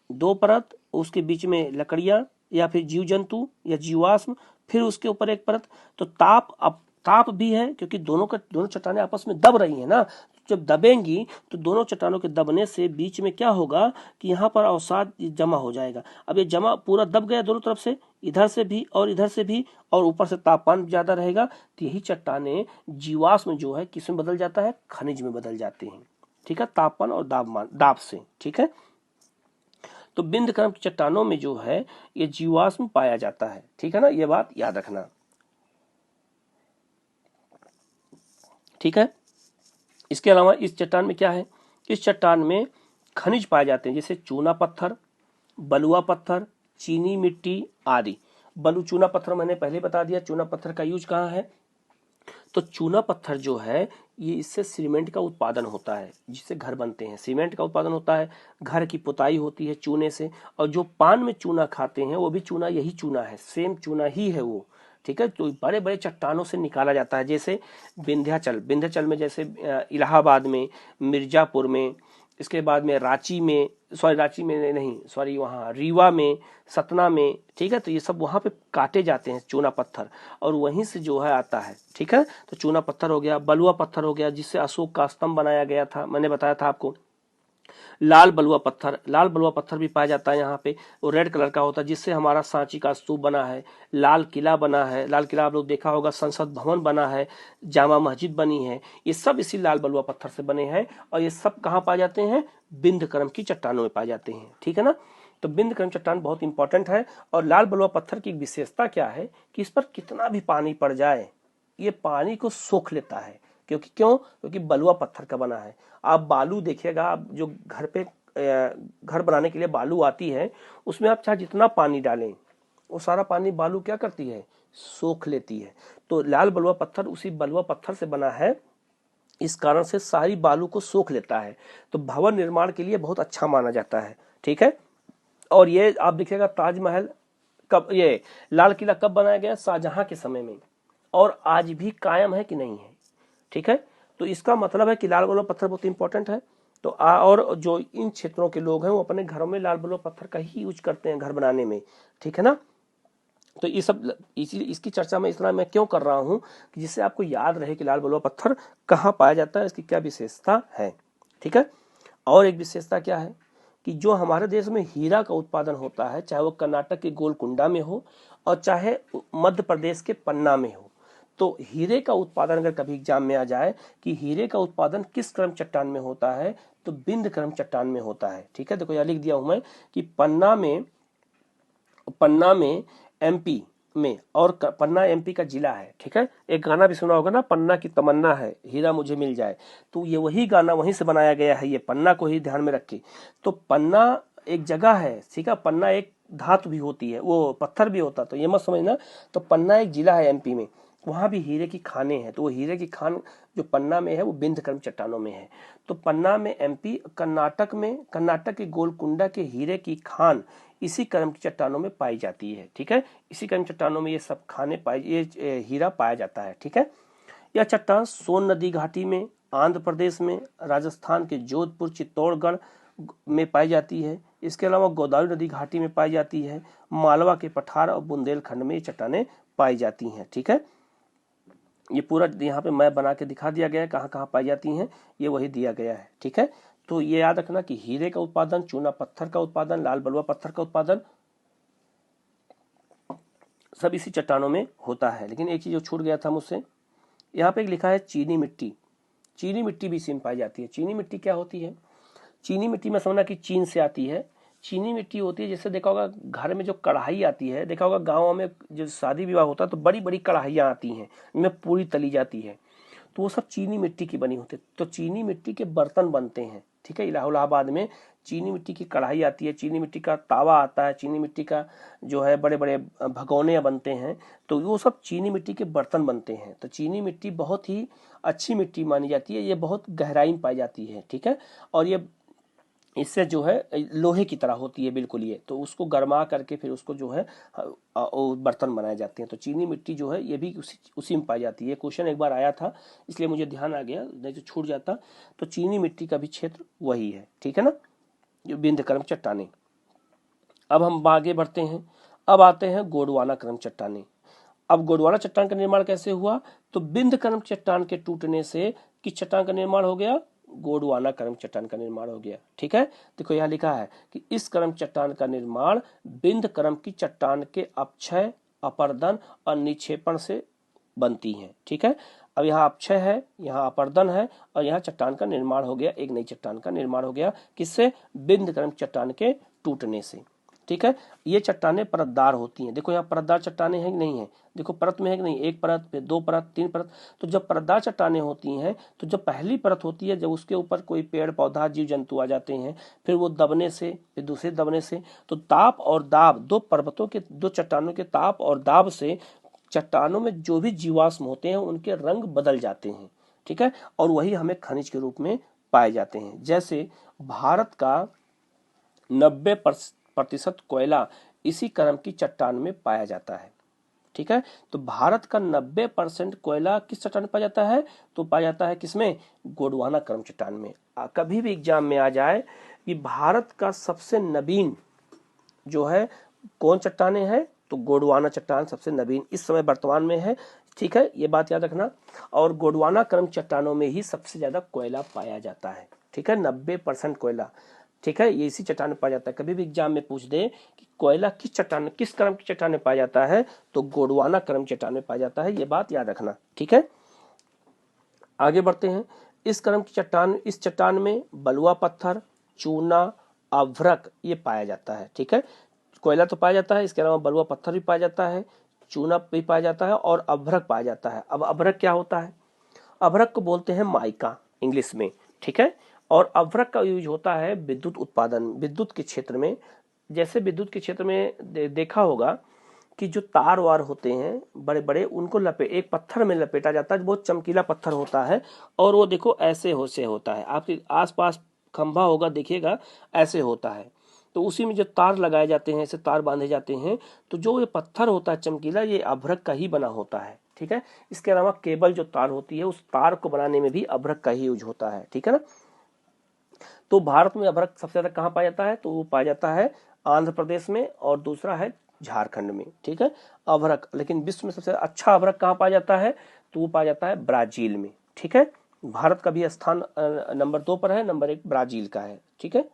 दो परत, उसके बीच में लकड़ियां या फिर जीव जंतु या जीवाश्म, फिर उसके ऊपर एक परत। तो ताप भी है, क्योंकि दोनों चट्टानें आपस में दब रही हैं ना। जब दबेंगी तो दोनों चट्टानों के दबने से बीच में क्या होगा कि यहाँ पर अवसाद जमा हो जाएगा। अब ये जमा पूरा दब गया दोनों तरफ से, इधर से भी और इधर से भी, और ऊपर से तापमान ज्यादा रहेगा, तो यही चट्टानें जीवाश्म जो है किस में बदल जाता है, खनिज में बदल जाते हैं। ठीक है, तापमान और दाब से। ठीक है, तो बिंदकर्म की चट्टानों में जो है ये जीवाश्म पाया जाता है। ठीक है ना, ये बात याद रखना। ठीक है, इसके अलावा इस चट्टान में क्या है, इस चट्टान में खनिज पाए जाते हैं, जैसे चूना पत्थर, बलुआ पत्थर, चीनी मिट्टी आदि। चूना पत्थर मैंने पहले बता दिया, चूना पत्थर का यूज कहाँ है, तो चूना पत्थर जो है ये, इससे सीमेंट का उत्पादन होता है, जिससे घर बनते हैं, सीमेंट का उत्पादन होता है, घर की पुताई होती है चूने से, और जो पान में चूना खाते हैं वो भी चूना, यही चूना है, सेम चूना ही है वो। ठीक है, तो बड़े बड़े चट्टानों से निकाला जाता है, जैसे विंध्याचल में, जैसे इलाहाबाद में, मिर्जापुर में, इसके बाद में रांची में वहाँ रीवा में, सतना में। ठीक है, तो ये सब वहाँ पे काटे जाते हैं चूना पत्थर, और वहीं से जो है आता है। ठीक है, तो चूना पत्थर हो गया, बलुआ पत्थर हो गया, जिससे अशोक का स्तंभ बनाया गया था, मैंने बताया था आपको। लाल बलुआ पत्थर भी पाया जाता है यहाँ पे, वो रेड कलर का होता है, जिससे हमारा सांची का स्तूप बना है, लाल किला बना है, लाल किला आप लोग देखा होगा, संसद भवन बना है, जामा मस्जिद बनी है, ये सब इसी लाल बलुआ पत्थर से बने हैं। और ये सब कहाँ पाए जाते हैं, बिंदकर्म की चट्टानों में पाए जाते हैं। ठीक है ना, तो बिंदकर्म चट्टान बहुत इंपॉर्टेंट है। और लाल बलुआ पत्थर की विशेषता क्या है कि इस पर कितना भी पानी पड़ जाए ये पानी को सोख लेता है, क्योंकि बलुआ पत्थर का बना है। आप बालू देखिएगा, आप जो घर पे घर बनाने के लिए बालू आती है, उसमें आप चाहे जितना पानी डालें वो सारा पानी बालू क्या करती है, सोख लेती है। तो लाल बलुआ पत्थर उसी बलुआ पत्थर से बना है, इस कारण से सारी बालू को सोख लेता है। तो भवन निर्माण के लिए बहुत अच्छा माना जाता है, ठीक है। और ये आप देखिएगा ताजमहल कब, ये लाल किला कब बनाया गया, शाहजहां के समय में, और आज भी कायम है कि नहीं है, ठीक है। तो इसका मतलब है कि लाल बलुआ पत्थर बहुत इंपॉर्टेंट है। तो और जो इन क्षेत्रों के लोग हैं वो अपने घरों में लाल बलुआ पत्थर का ही यूज करते हैं घर बनाने में, ठीक है ना। तो ये सब इसलिए इसकी चर्चा में इतना मैं क्यों कर रहा हूं कि जिससे आपको याद रहे कि लाल बलुआ पत्थर कहाँ पाया जाता है, इसकी क्या विशेषता है, ठीक है। और एक विशेषता क्या है कि जो हमारे देश में हीरा का उत्पादन होता है, चाहे वो कर्नाटक के गोलकुंडा में हो और चाहे मध्य प्रदेश के पन्ना में हो, तो हीरे का उत्पादन अगर कभी एग्जाम में आ जाए कि हीरे का उत्पादन किस क्रम चट्टान में होता है, तो बिंद क्रम चट्टान में होता है, ठीक है। देखो यहाँ लिख दिया हूं मैं कि पन्ना में एमपी में, और पन्ना एमपी का जिला है, ठीक है। एक गाना भी सुना होगा ना, पन्ना की तमन्ना है हीरा मुझे मिल जाए, तो ये वही गाना वहीं से बनाया गया है, ये पन्ना को ही ध्यान में रखे। तो पन्ना एक जगह है, ठीक है, पन्ना एक धातु भी होती है, वो पत्थर भी होता, तो ये मत समझना। तो पन्ना एक जिला है एमपी में, वहां भी हीरे की खानें हैं, तो वो हीरे की खान जो पन्ना में है वो बिंद क्रम चट्टानों में है। तो पन्ना में एमपी, कर्नाटक के गोलकुंडा के हीरे की खान इसी क्रम की चट्टानों में पाई जाती है, ठीक है। इसी क्रम चट्टानों में ये सब ये हीरा पाया जाता है, ठीक है। यह चट्टान सोन नदी घाटी में, आंध्र प्रदेश में, राजस्थान के जोधपुर, चित्तौड़गढ़ में पाई जाती है। इसके अलावा गोदावरी नदी घाटी में पाई जाती है, मालवा के पठार और बुंदेलखंड में ये चट्टानें पाई जाती हैं, ठीक है। ये पूरा यहाँ पे मैप बना के दिखा दिया गया है कहाँ कहाँ पाई जाती हैं, ये वही दिया गया है, ठीक है। तो ये याद रखना कि हीरे का उत्पादन, चूना पत्थर का उत्पादन, लाल बलुआ पत्थर का उत्पादन सब इसी चट्टानों में होता है। लेकिन एक चीज जो छूट गया था मुझसे, यहाँ पे लिखा है चीनी मिट्टी। चीनी मिट्टी भी इसी में पाई जाती है। चीनी मिट्टी क्या होती है, चीनी मिट्टी में समझना कि चीन से आती है। चीनी मिट्टी होती है, जैसे देखा होगा घर में जो कढ़ाई आती है, देखा होगा गाँव में जो शादी विवाह होता है तो बड़ी बड़ी कढ़ाइयाँ आती हैं, इनमें पूरी तली जाती है, तो वो सब चीनी मिट्टी की बनी होती है। तो चीनी मिट्टी के बर्तन बनते हैं, ठीक है। इलाहाबाद में चीनी मिट्टी की कढ़ाई आती है, चीनी मिट्टी का तावा आता है, चीनी मिट्टी का जो है बड़े बड़े भगोने बनते हैं, तो वो सब चीनी मिट्टी के बर्तन बनते हैं। तो चीनी मिट्टी बहुत ही अच्छी मिट्टी मानी जाती है, ये बहुत गहराई में पाई जाती है, ठीक है। और ये इससे जो है लोहे की तरह होती है बिल्कुल ये, तो उसको गरमा करके फिर उसको जो है बर्तन बनाए जाते हैं। तो चीनी मिट्टी जो है ये भी उसी में पाई जाती है। क्वेश्चन एक बार आया था इसलिए मुझे ध्यान आ गया, नहीं तो छूट जाता। तो चीनी मिट्टी का भी क्षेत्र वही है, ठीक है ना, जो बिंद क्रम चट्टानें। अब हम आगे बढ़ते हैं, अब आते हैं गोंडवाना क्रम चट्टानें। अब गोंडवाना चट्टान का निर्माण कैसे हुआ, तो बिंद क्रम चट्टान के टूटने से किस चट्टान का निर्माण हो गया, गोंडवाना क्रम चट्टान का निर्माण हो गया, ठीक है। देखो यहाँ लिखा है कि इस क्रम चट्टान का निर्माण बिंद क्रम की चट्टान के अपक्षय, अपर्दन और निक्षेपण से बनती है, ठीक है। अब यहाँ अपक्षय है, यहाँ अपर्दन है, और यहाँ चट्टान का निर्माण हो गया, एक नई चट्टान का निर्माण हो गया, किससे, बिंद क्रम चट्टान के टूटने से, ठीक है। ये चट्टानें परतदार होती हैं। देखो यहाँ परतदार चट्टानें हैं कि नहीं है, देखो परत में है कि नहीं, एक परत, फिर दो परत, तीन परत। तो जब परतदार चट्टानें होती हैं तो जब पहली परत होती है, जब उसके ऊपर कोई पेड़ पौधा जीव जंतु आ जाते हैं, फिर वो दबने से, फिर दूसरे दबने से, तो ताप और दाब, दो चट्टानों के ताप और दाब से चट्टानों में जो भी जीवाश्म होते हैं उनके रंग बदल जाते हैं, ठीक है। और वही हमें खनिज के रूप में पाए जाते हैं। जैसे भारत का 90% कोयला इसी क्रम की चट्टान में पाया जाता है, ठीक है। तो भारत का 90% कोयला किस चट्टान में पाया जाता है, तो पाया जाता है किसमें, गोंडवाना क्रम चट्टान में। कभी भी एग्जाम में आ जाए कि भारत का सबसे नवीन जो है कौन चट्टानें हैं, तो गोंडवाना चट्टान सबसे नवीन इस समय वर्तमान में है, ठीक है, ये बात याद रखना। और गोंडवाना क्रम चट्टानों में ही सबसे ज्यादा कोयला पाया जाता है, ठीक है, 90% कोयला, ठीक है, ये इसी चट्टान में पाया जाता है। कभी भी एग्जाम में पूछ दे कि कोयला किस चट्टान, किस क्रम की चट्टान में पाया जाता है, तो गोंडवाना क्रम चट्टान में पाया जाता है, ये बात याद रखना, ठीक है। आगे बढ़ते हैं। इस क्रम की चट्टान, इस चट्टान में बलुआ पत्थर, चूना, अभ्रक ये पाया जाता है, ठीक है। कोयला तो पाया जाता है, इसके अलावा बलुआ पत्थर भी पाया जाता है, चूना भी पाया जाता है और अभ्रक पाया जाता है। अब अभ्रक क्या होता है? अभ्रक को बोलते हैं माइका इंग्लिश में, ठीक है। और अभ्रक का यूज होता है विद्युत उत्पादन, विद्युत के क्षेत्र में। जैसे विद्युत के क्षेत्र में देखा होगा कि जो तार वार होते हैं बड़े बड़े, उनको एक पत्थर में लपेटा जाता है, बहुत चमकीला पत्थर होता है, और वो देखो ऐसे हो से होता है, आपके आसपास खंभा होगा देखिएगा, ऐसे होता है। तो उसी में जो तार लगाए जाते हैं, ऐसे तार बांधे जाते हैं, तो जो ये पत्थर होता है चमकीला, ये अभ्रक का ही बना होता है, ठीक है। इसके अलावा केबल जो तार होती है, उस तार को बनाने में भी अभ्रक का ही यूज होता है, ठीक है ना। तो भारत में अभ्रक सबसे ज्यादा कहाँ पाया जाता है? तो वो पाया जाता है आंध्र प्रदेश में, और दूसरा है झारखंड में, ठीक है, अभ्रक। लेकिन विश्व में सबसे अच्छा अभ्रक कहाँ पाया जाता है? तो वो पाया जाता है ब्राजील में, ठीक है। भारत का भी स्थान नंबर 2 पर है, नंबर 1 ब्राजील का है, ठीक है।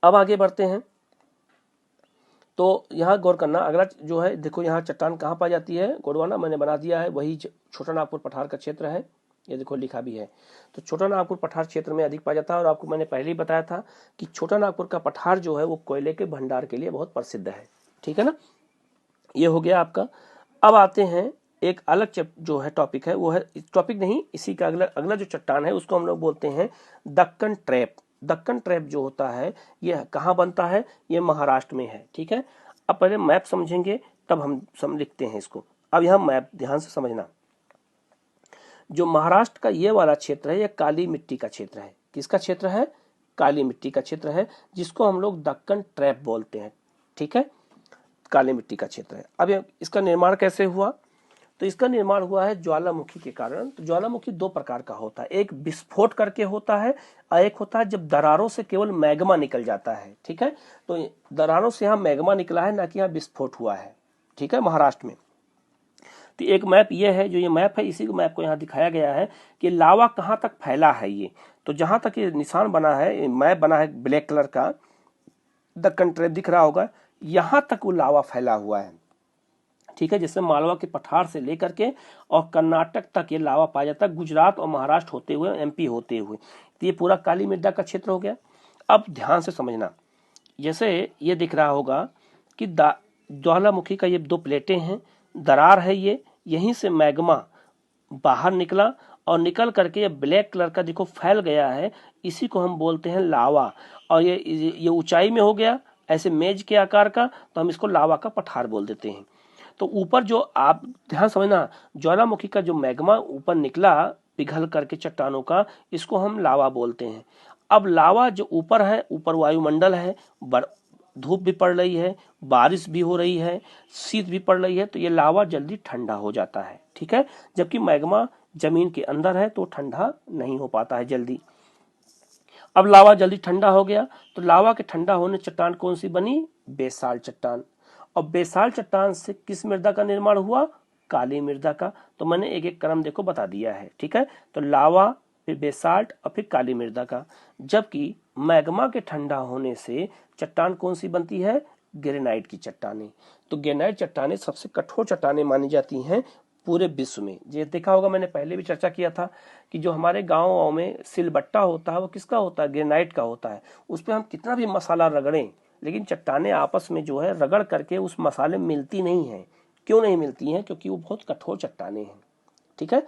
अब आगे बढ़ते हैं। तो यहाँ गौर करना, अगला जो है देखो, यहाँ चट्टान कहाँ पाई जाती है? गोंडवाना मैंने बना दिया है, वही छोटा नागपुर पठार का क्षेत्र है, ये देखो लिखा भी है। तो छोटा नागपुर पठार क्षेत्र में अधिक पाया जाता है, और आपको मैंने पहले ही बताया था कि छोटा नागपुर का पठार जो है वो कोयले के भंडार के लिए बहुत प्रसिद्ध है, ठीक है ना। ये हो गया आपका। अब आते हैं एक अलग जो है टॉपिक है, वो है टॉपिक नहीं, इसी का अगला जो चट्टान है उसको हम लोग बोलते हैं दक्कन ट्रैप। दक्कन ट्रैप जो होता है ये कहाँ बनता है? ये महाराष्ट्र में है, ठीक है। अब पहले मैप समझेंगे तब हम लिखते हैं इसको। अब यहाँ मैप ध्यान से समझना, जो महाराष्ट्र का ये वाला क्षेत्र है, ये काली मिट्टी का क्षेत्र है। किसका क्षेत्र है? काली मिट्टी का क्षेत्र है, जिसको हम लोग दक्कन ट्रैप बोलते हैं, ठीक है। काली मिट्टी का क्षेत्र है। अब इसका निर्माण कैसे हुआ? तो इसका निर्माण हुआ है ज्वालामुखी के कारण। तो ज्वालामुखी 2 प्रकार का होता है, एक विस्फोट करके होता है, और एक होता है जब दरारों से केवल मैग्मा निकल जाता है, ठीक है। तो दरारों से यहाँ मैग्मा निकला है, ना कि यहाँ विस्फोट हुआ है, ठीक है, महाराष्ट्र में। तो एक मैप ये है, जो ये मैप है, इसी को मैप को यहाँ दिखाया गया है कि लावा कहाँ तक फैला है ये। तो जहां तक ये निशान बना है, मैप बना है ब्लैक कलर का, दक्कन ट्रैप दिख रहा होगा, यहां तक वो लावा फैला हुआ है, ठीक है। जैसे मालवा के पठार से लेकर के और कर्नाटक तक ये लावा पाया जाता है, गुजरात और महाराष्ट्र होते हुए, एमपी होते हुए। तो ये पूरा काली मृदा का क्षेत्र हो गया। अब ध्यान से समझना, जैसे ये दिख रहा होगा कि ज्वालामुखी का ये 2 प्लेटें हैं, दरार है ये, यहीं से मैग्मा बाहर निकला और निकल करके ये ब्लैक कलर का देखो फैल गया है, इसी को हम बोलते हैं लावा। और ये ऊंचाई में हो गया ऐसे मेज के आकार का, तो हम इसको लावा का पठार बोल देते हैं। तो ऊपर जो आप ध्यान समझना, ज्वालामुखी का जो मैग्मा ऊपर निकला पिघल करके चट्टानों का, इसको हम लावा बोलते हैं। अब लावा जो ऊपर है, ऊपर वायुमंडल है, धूप भी पड़ रही है, बारिश भी हो रही है, शीत भी पड़ रही है, तो ये लावा जल्दी ठंडा हो जाता है, ठीक है। जबकि मैग्मा जमीन के अंदर है तो ठंडा नहीं हो पाता है जल्दी। अब लावा जल्दी ठंडा हो गया, तो लावा के ठंडा होने चट्टान कौन सी बनी? बेसाल्ट चट्टान। और बेसाल्ट चट्टान से किस मृदा का निर्माण हुआ? काली मृदा का। तो मैंने एक एक क्रम देखो बता दिया है, ठीक है। तो लावा, फिर बेसाल्ट और फिर काली मृदा का। जबकि मैग्मा के ठंडा होने से चट्टान कौन सी बनती है? ग्रेनाइट की चट्टानें। तो ग्रेनाइट चट्टानें सबसे कठोर चट्टानें मानी जाती हैं पूरे विश्व में। ये देखा होगा, मैंने पहले भी चर्चा किया था कि जो हमारे गाँव में सिलबट्टा होता है वो किसका होता है? ग्रेनाइट का होता है। उस पर हम कितना भी मसाला रगड़ें, लेकिन चट्टानें आपस में जो है रगड़ करके उस मसाले मिलती नहीं है। क्यों नहीं मिलती हैं? क्योंकि वो बहुत कठोर चट्टानें हैं, ठीक है।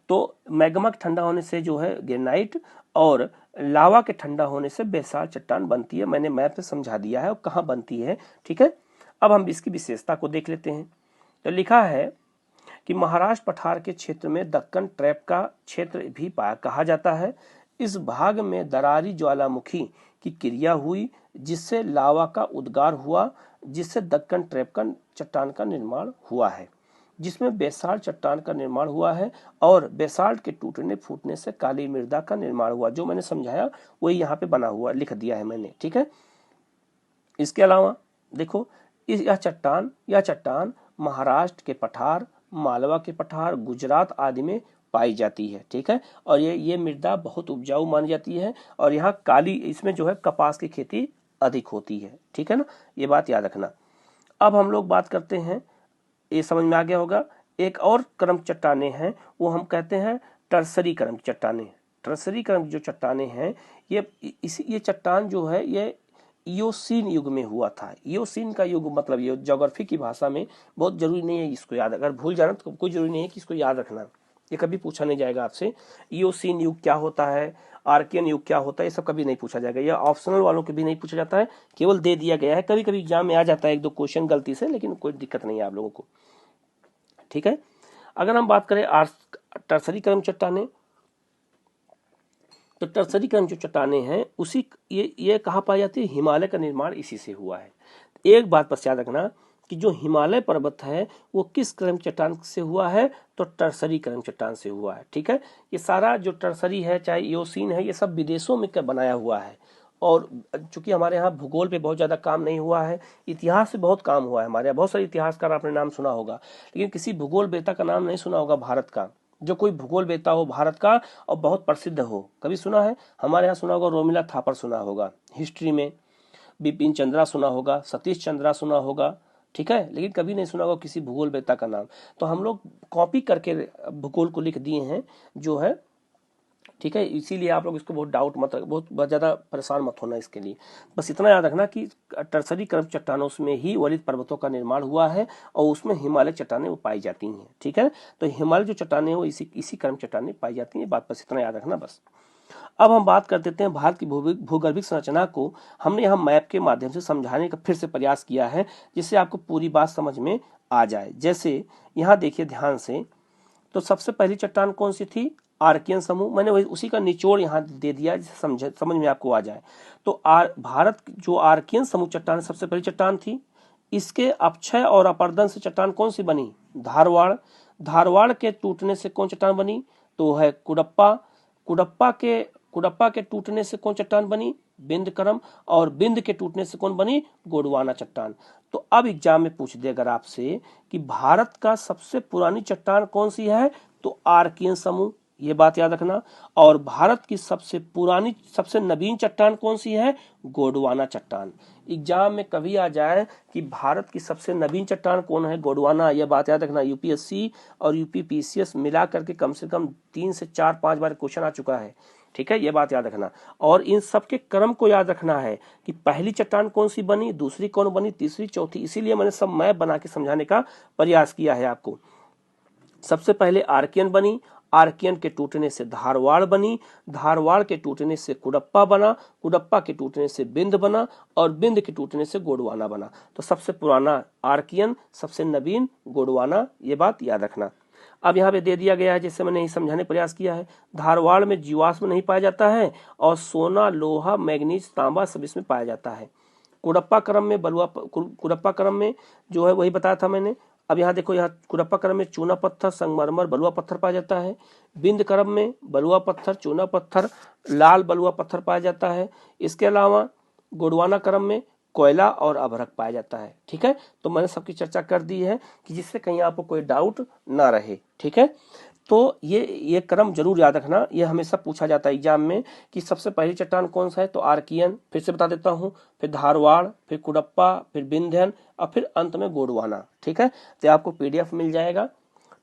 तो मैग्मा के ठंडा होने से जो है ग्रेनाइट, और लावा के ठंडा होने से बेसाल्ट चट्टान बनती है। मैंने मैप पे समझा दिया है और कहाँ बनती है, ठीक है। अब हम इसकी विशेषता को देख लेते हैं। तो लिखा है कि महाराष्ट्र पठार के क्षेत्र में दक्कन ट्रैप का क्षेत्र भी कहा जाता है। इस भाग में दरारी ज्वालामुखी की क्रिया हुई, जिससे लावा का उद्गार हुआ, जिससे दक्कन ट्रैप का चट्टान का निर्माण हुआ है, जिसमें बेसाल्ट चट्टान का निर्माण हुआ है, और बेसाल्ट के टूटने फूटने से काली मृदा का निर्माण हुआ। जो मैंने समझाया वही यहाँ पे बना हुआ लिख दिया है मैंने, ठीक है। इसके अलावा देखो, यह चट्टान महाराष्ट्र के पठार, मालवा के पठार, गुजरात आदि में पाई जाती है, ठीक है। और ये मृदा बहुत उपजाऊ मानी जाती है, और यहाँ इसमें जो है कपास की खेती अधिक होती है, ठीक है ना, ये बात याद रखना। अब हम लोग बात करते हैं, ये समझ में आ गया होगा, एक और क्रम चट्टानें हैं, वो हम कहते हैं टर्सरी क्रम चट्टानें। टर्सरी क्रम जो चट्टानें हैं, ये चट्टान जो है इयोसीन युग में हुआ था। इयोसीन का युग मतलब ये ज्योग्राफी की भाषा में बहुत जरूरी नहीं है इसको याद, अगर भूल जाना तो कोई जरूरी नहीं है कि इसको याद रखना, ये कभी पूछा नहीं जाएगा आपसे। इयोसीन युग क्या होता है, आर्कियन युग क्या होता है, ये सब कभी नहीं पूछा जाएगा, ये ऑप्शनल वालों के भी नहीं पूछा जाता है, केवल दे दिया गया है। कभी कभी एग्जाम में आ जाता है 1-2 क्वेश्चन गलती से, लेकिन कोई दिक्कत नहीं है आप लोगों को, ठीक है। अगर हम बात करें टर्सरी क्रम चट्टानें, तो टर्सरी क्रम जो चट्टानें हैं उसी ये कहाँ पाई जाती है, हिमालय का निर्माण इसी से हुआ है। एक बात बस याद रखना कि जो हिमालय पर्वत है वो किस क्रम चट्टान से हुआ है, तो टर्सरी क्रम चट्टान से हुआ है, ठीक है। ये सारा जो टर्सरी है चाहे इयोसीन है, ये सब विदेशों में बनाया हुआ है, और चूंकि हमारे यहाँ भूगोल पे बहुत ज़्यादा काम नहीं हुआ है, इतिहास से बहुत काम हुआ है। हमारे यहाँ बहुत सारे इतिहासकार आपने नाम सुना होगा, लेकिन किसी भूगोल वेता का नाम नहीं सुना होगा भारत का। जो कोई भूगोल वेता हो भारत का और बहुत प्रसिद्ध हो, कभी सुना है? हमारे यहाँ सुना होगा रोमिला थापर सुना होगा हिस्ट्री में, बिपिन चंद्रा सुना होगा, सतीश चंद्रा सुना होगा, ठीक है, लेकिन कभी नहीं सुना होगा किसी भूगोल वेता का नाम। तो हम लोग कॉपी करके भूगोल को लिख दिए हैं जो है, ठीक है, इसीलिए आप लोग इसको बहुत डाउट मत, बहुत ज़्यादा परेशान मत होना इसके लिए। बस इतना याद रखना कि टर्सरी क्रम चट्टानों में ही वलित पर्वतों का निर्माण हुआ है और उसमें हिमालय चट्टानें वो पाई जाती हैं, ठीक है। तो हिमालय जो चट्टानें वो इसी क्रम चट्टानें पाई जाती हैं, बात बस इतना याद रखना बस। अब हम बात कर देते हैं भारत की भूगर्भिक संरचना को हमने यहाँ मैप के माध्यम से समझाने का फिर से प्रयास किया है, जिससे आपको पूरी बात समझ में आ जाए। जैसे यहाँ देखिए ध्यान से, तो सबसे पहली चट्टान कौन सी थी, आर्कियन समूह, मैंने वही उसी का निचोड़ यहाँ दे दिया जिससे समझ में आपको आ जाए। तो भारत जो आर्कियन समूह चट्टान सबसे पहली चट्टान थी, इसके अपक्षय और अपरदन से चट्टान कौन सी बनी, धारवाड़। धारवाड़ के टूटने से कौन चट्टान बनी, तो है कुडप्पा। कुडप्पा के टूटने से कौन चट्टान बनी, बिंदकरम। और बिंद के टूटने से कौन बनी, गोंडवाना चट्टान। तो अब एग्जाम में पूछ दे अगर आपसे कि भारत का सबसे पुरानी चट्टान कौन सी है, तो आर्कियन समूह, ये बात याद रखना। और भारत की सबसे पुरानी सबसे नवीन चट्टान कौन सी है, गोंडवाना चट्टान। एग्जाम में कभी आ जाए कि भारत की सबसे नवीन चट्टान कौन है, गोंडवाना, यह बात याद रखना। यूपीएससी और यूपीपीसीएस मिला करके कम से कम 3 से 4-5 बार क्वेश्चन आ चुका है, ठीक है, ये बात याद रखना। और इन सब के क्रम को याद रखना है कि पहली चट्टान कौन सी बनी, दूसरी कौन बनी, तीसरी, चौथी, इसीलिए मैंने सब मैप बना के समझाने का प्रयास किया है आपको। सबसे पहले आर्कियन बनी, आर्कियन के टूटने से धारवाड़ बनी, धारवाड़ के टूटने से कुडप्पा बना, कुडप्पा के टूटने से बिंद बना, और बिंद के टूटने से गोंडवाना बना। तो सबसे पुराना आर्कियन, सबसे नवीन गोंडवाना, ये बात याद रखना। अब यहाँ पे दे दिया गया है, जैसे मैंने समझाने प्रयास किया है, धारवाड़ में जीवाश्म नहीं पाया जाता है, और सोना, लोहा, मैग्नीज, तांबा सब इसमें पाया जाता है। कुडप्पा क्रम में जो है वही बताया था मैंने। अब यहाँ देखो, यहाँ कुडप्पा क्रम में चूना पत्थर, संगमरमर, बलुआ पत्थर पाया जाता है। बिंद क्रम में बलुआ पत्थर, चूना पत्थर, लाल बलुआ पत्थर पाया जाता है। इसके अलावा गोंडवाना क्रम में कोयला और अभ्रक पाया जाता है, ठीक है। तो मैंने सबकी चर्चा कर दी है कि जिससे कहीं आपको कोई डाउट ना रहे, ठीक है। तो ये क्रम जरूर याद रखना, ये हमेशा पूछा जाता है एग्जाम में कि सबसे पहली चट्टान कौन सा है, तो आर्कियन, फिर से बता देता हूँ, फिर धारवाड़, फिर कुडप्पा, फिर विंध्यन, और फिर अंत में गोंडवाना, ठीक है। तो आपको पीडीएफ मिल जाएगा,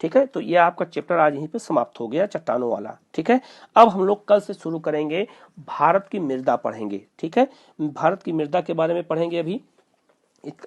ठीक है। तो ये आपका चैप्टर आज यहीं पे समाप्त हो गया, चट्टानों वाला, ठीक है। अब हम लोग कल से शुरू करेंगे, भारत की मृदा पढ़ेंगे, ठीक है। भारत की मृदा के बारे में पढ़ेंगे अभी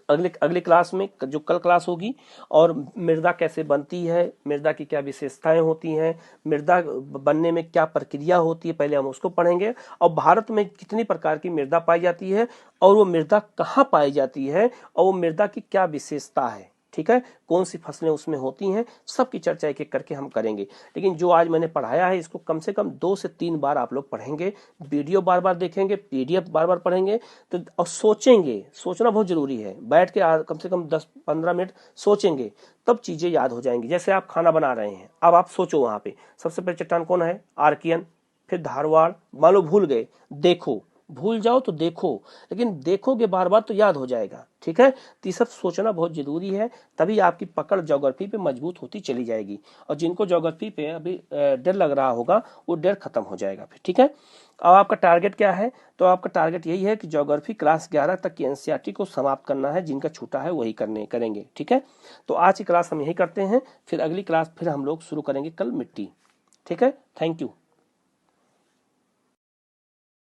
अगले क्लास में, जो कल क्लास होगी। और मृदा कैसे बनती है, मृदा की क्या विशेषताएं होती हैं, मृदा बनने में क्या प्रक्रिया होती है, पहले हम उसको पढ़ेंगे। और भारत में कितनी प्रकार की मृदा पाई जाती है, और वो मृदा कहाँ पाई जाती है, और वो मृदा की क्या विशेषता है, ठीक है, कौन सी फसलें उसमें होती हैं, सबकी चर्चा एक एक करके हम करेंगे। लेकिन जो आज मैंने पढ़ाया है इसको कम से कम 2 से 3 बार आप लोग पढ़ेंगे, वीडियो बार बार देखेंगे, पीडीएफ बार बार पढ़ेंगे, तो और सोचेंगे, सोचना बहुत जरूरी है, बैठ के कम से कम 10-15 मिनट सोचेंगे, तब चीजें याद हो जाएंगी। जैसे आप खाना बना रहे हैं, अब आप सोचो वहां पे सबसे पहले चट्टान कौन है, आर्कियन, फिर धारवाड़, मान लो भूल गए, देखो, भूल जाओ तो देखो, लेकिन देखोगे बार बार तो याद हो जाएगा, ठीक है। तो ये सब सोचना बहुत जरूरी है, तभी आपकी पकड़ ज्योग्राफी पे मजबूत होती चली जाएगी। और जिनको ज्योग्राफी पे अभी डर लग रहा होगा, वो डर खत्म हो जाएगा फिर, ठीक है। अब आपका टारगेट क्या है, तो आपका टारगेट यही है कि ज्योग्राफी क्लास 11 तक की एनसीईआरटी को समाप्त करना है, जिनका छूटा है वही करेंगे, ठीक है। तो आज की क्लास हम यही करते हैं, फिर अगली क्लास फिर हम लोग शुरू करेंगे कल मिट्टी, ठीक है। Thank you.